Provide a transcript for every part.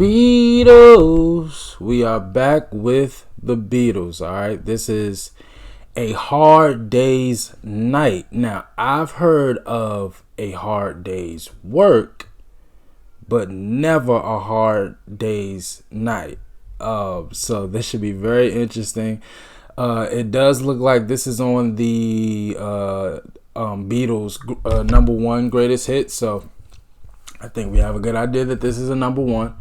Beatles. We are back with the Beatles. All right. This is A Hard Day's Night. Now, I've heard of A Hard Day's Work, but never A Hard Day's Night. So this should be very interesting. It does look like this is on the Beatles number one greatest hit. So I think we have a good idea that this is a number one.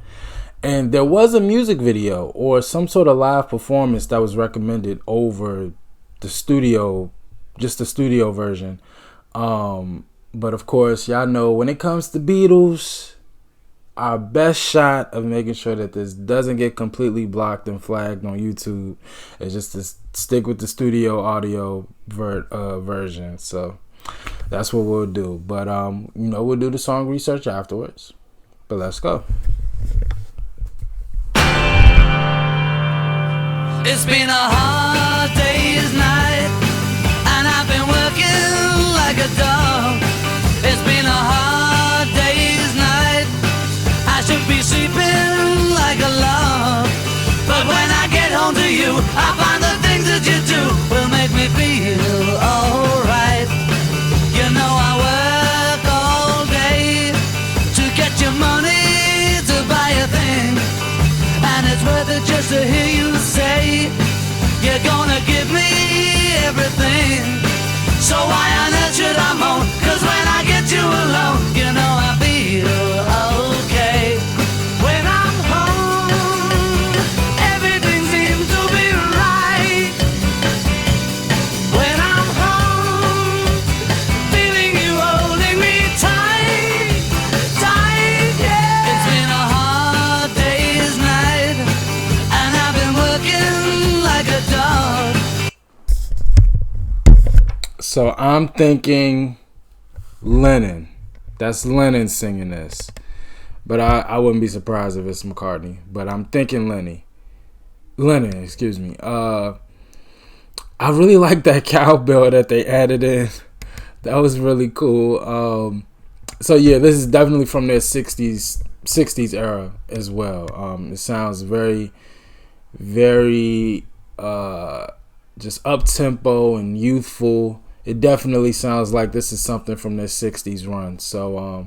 And there was a music video or some sort of live performance that was recommended over the studio, just the studio version. But of course, y'all know when it comes to Beatles, our best shot of making sure that this doesn't get completely blocked and flagged on YouTube is just to stick with the studio audio version. So that's what we'll do. But we'll do the song research afterwards. But let's go. It's been a hard day's night, and I've been working like a dog. It's been a hard day's night, I should be sleeping like a log. But when I get home to you, I find the things that you do will make me feel alright. You know I work all day to get your money to buy a thing, and it's worth it just to hear you say you're gonna give me everything. So why on earth should I moan? 'Cause when I get you alone, you know I feel okay. When I'm home, everything seems to be right. When I'm home, feeling you holding me tight, tight, yeah. It's been a hard day's night, and I've been working like a dog. So I'm thinking Lennon. That's Lennon singing this. But I wouldn't be surprised if it's McCartney. But I'm thinking Lennon, excuse me. I really like that cowbell that they added in. That was really cool. So yeah, this is definitely from their 60s era as well. It sounds very, very just up-tempo and youthful. It definitely sounds like this is something from their 60s run. So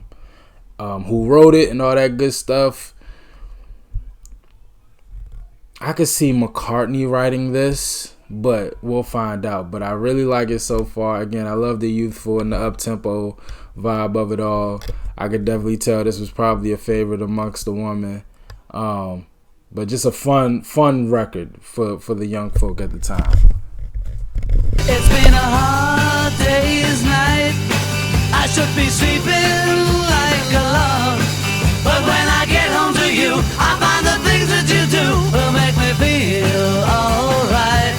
who wrote it and all that good stuff, I could see McCartney writing this, but we'll find out. But I really like it so far. Again, I love the youthful and the up-tempo vibe of it all. I could definitely tell this was probably a favorite amongst the women. But just a fun record for the young folk at the time. It's been a hard day's night, I should be sleeping like a log. But when I get home to you, I find the things that you do will make me feel alright.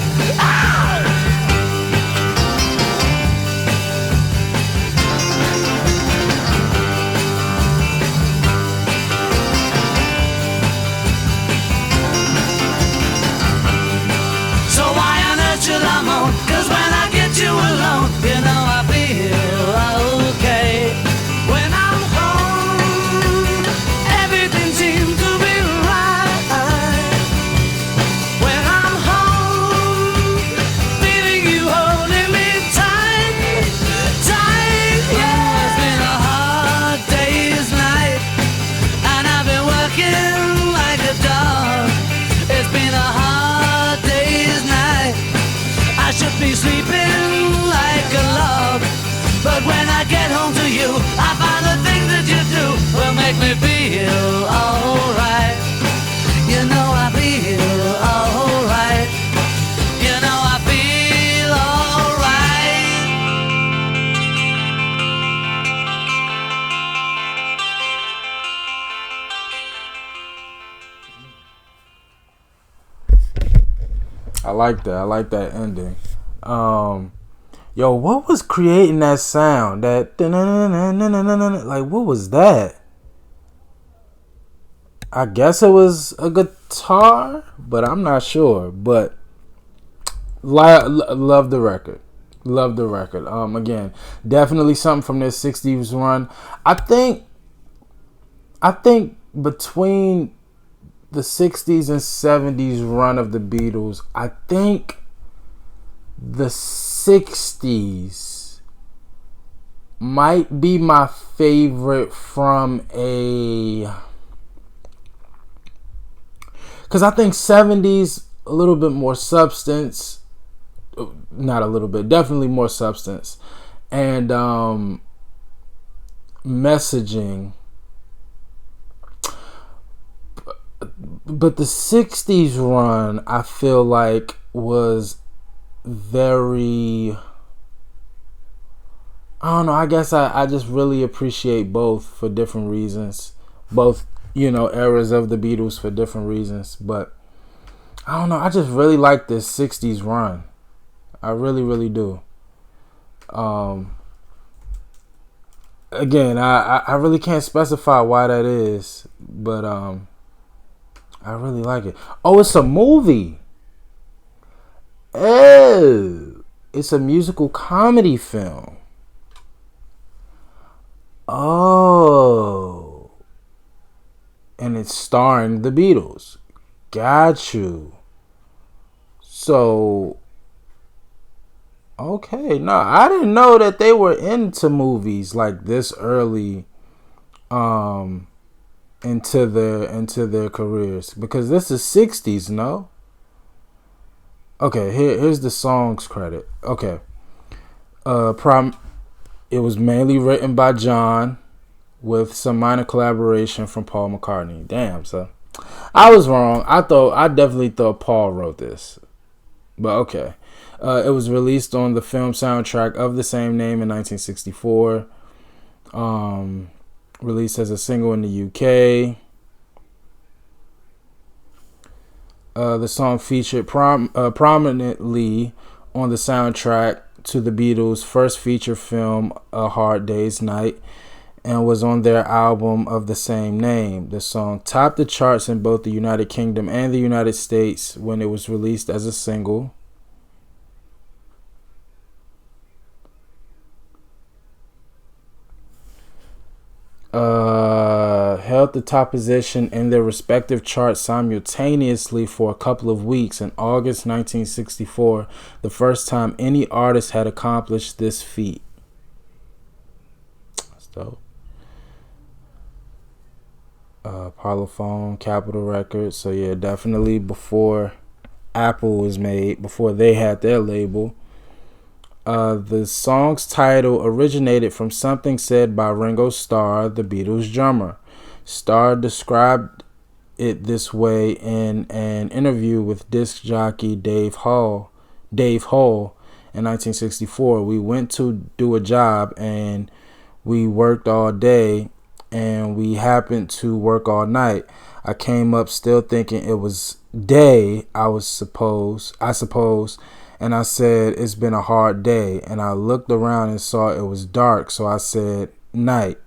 So why on earth should I moan? 'Cause when I get you alone, you know I feel okay. When I'm home, everything seems to be right. When I'm home, feeling you holding me tight, tight, yeah. It's been a hard day's night, and I've been working like a dog. It's been a hard day's night, I should be sleeping like a log. But when I get home to you, I find the things that you do will make me feel alright. You know I feel alright. You know I feel alright. I like that. I like that ending. Yo, what was creating that sound? That like, what was that? I guess it was a guitar, but I'm not sure. But love the record. Love the record. Again, definitely something from their 60s run. I think between the 60s and 70s run of the Beatles, I think the 60s might be my favorite from a... Because I think 70s, a little bit more substance. Not a little bit, definitely more substance. And messaging. But the 60s run, I feel like, was very... I don't know, I guess I just really appreciate both for different reasons. Both, eras of the Beatles for different reasons. But I don't know, I just really like this 60s run. I really, really do. Again, I really can't specify why that is. But I really like it. Oh, it's a movie. Oh, it's a musical comedy film. Oh. And it's starring the Beatles. Got you. So, okay. No, I didn't know that they were into movies like this early into their careers. Because this is 60s, no? Okay, here's the song's credit. Okay. It was mainly written by John with some minor collaboration from Paul McCartney. Damn, son. I was wrong. I definitely thought Paul wrote this. But okay. It was released on the film soundtrack of the same name in 1964. Released as a single in the UK. The song featured prominently on the soundtrack to the Beatles' first feature film, A Hard Day's Night, and was on their album of the same name. The song topped the charts in both the United Kingdom and the United States when it was released as a single. Held the top position in their respective charts simultaneously for a couple of weeks in August 1964, the first time any artist had accomplished this feat. That's dope. Parlophone, Capitol Records. So yeah, definitely before Apple was made, before they had their label. The song's title originated from something said by Ringo Starr, the Beatles' drummer. Starr described it this way in an interview with disc jockey Dave Hull in 1964. We went to do a job and we worked all day and we happened to work all night. I came up still thinking it was day, I suppose, and I said, it's been a hard day. And I looked around and saw it was dark, so I said, night.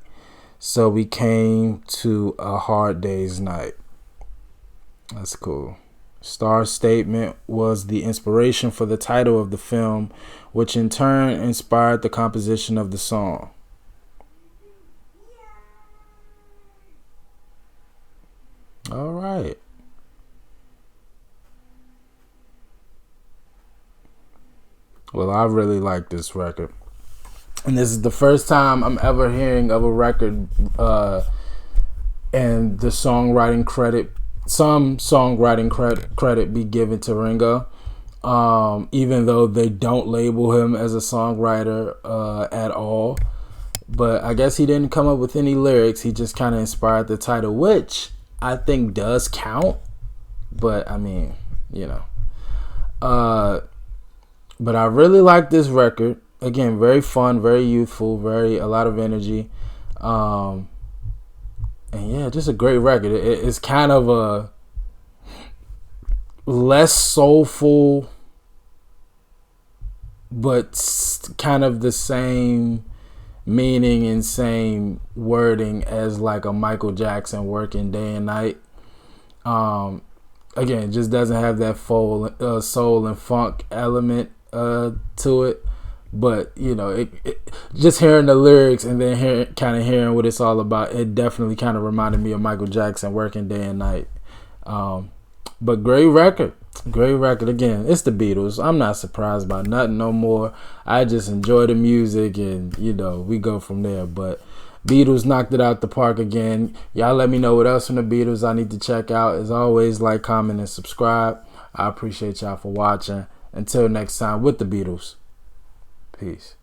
So we came to A Hard Day's Night. That's cool. Starr's statement was the inspiration for the title of the film, which in turn inspired the composition of the song. All right. Well, I really like this record. And this is the first time I'm ever hearing of a record and the songwriting credit, some songwriting credit be given to Ringo. Even though they don't label him as a songwriter at all. But I guess he didn't come up with any lyrics. He just kind of inspired the title, which I think does count. But, I mean, But I really like this record. Again, very fun, very youthful, a lot of energy. And yeah, just a great record. It's kind of a less soulful, but kind of the same meaning and same wording as like a Michael Jackson Working Day and Night. Again, it just doesn't have that soul and funk element to it. But, just hearing the lyrics and then hearing what it's all about, it definitely kind of reminded me of Michael Jackson Working Day and Night. But great record. Great record. Again, it's the Beatles. I'm not surprised by nothing no more. I just enjoy the music, and we go from there. But Beatles knocked it out the park again. Y'all let me know what else from the Beatles I need to check out. As always, like, comment, and subscribe. I appreciate y'all for watching. Until next time with the Beatles. Peace.